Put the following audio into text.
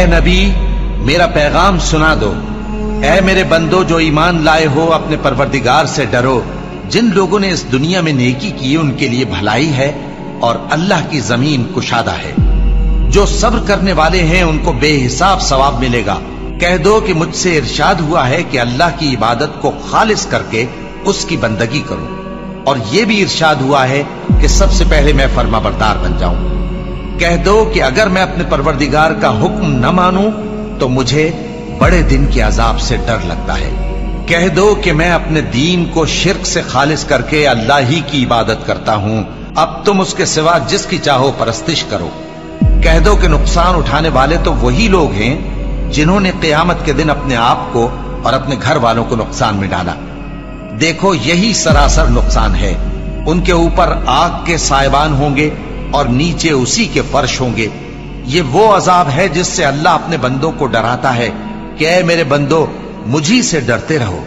اے نبی میرا پیغام سنا دو، اے میرے بندو جو ایمان لائے ہو اپنے پروردگار سے ڈرو، جن لوگوں نے اس دنیا میں نیکی کی ان کے لیے بھلائی ہے اور اللہ کی زمین کشادہ ہے، جو صبر کرنے والے ہیں ان کو بے حساب ثواب ملے گا۔ کہہ دو کہ مجھ سے ارشاد ہوا ہے کہ اللہ کی عبادت کو خالص کر کے اس کی بندگی کروں، اور یہ بھی ارشاد ہوا ہے کہ سب سے پہلے میں فرما بردار بن جاؤں۔ کہہ دو کہ اگر میں اپنے پروردگار کا حکم نہ مانوں تو مجھے بڑے دن کے عذاب سے ڈر لگتا ہے۔ کہہ دو کہ میں اپنے دین کو شرک سے خالص کر کے اللہ ہی کی عبادت کرتا ہوں، اب تم اس کے سوا جس کی چاہو پرستش کرو۔ کہہ دو کہ نقصان اٹھانے والے تو وہی لوگ ہیں جنہوں نے قیامت کے دن اپنے آپ کو اور اپنے گھر والوں کو نقصان میں ڈالا۔ دیکھو یہی سراسر نقصان ہے، ان کے اوپر آگ کے سائبان ہوں گے اور نیچے اسی کے فرش ہوں گے۔ یہ وہ عذاب ہے جس سے اللہ اپنے بندوں کو ڈراتا ہے کہ اے میرے بندو مجھی سے ڈرتے رہو۔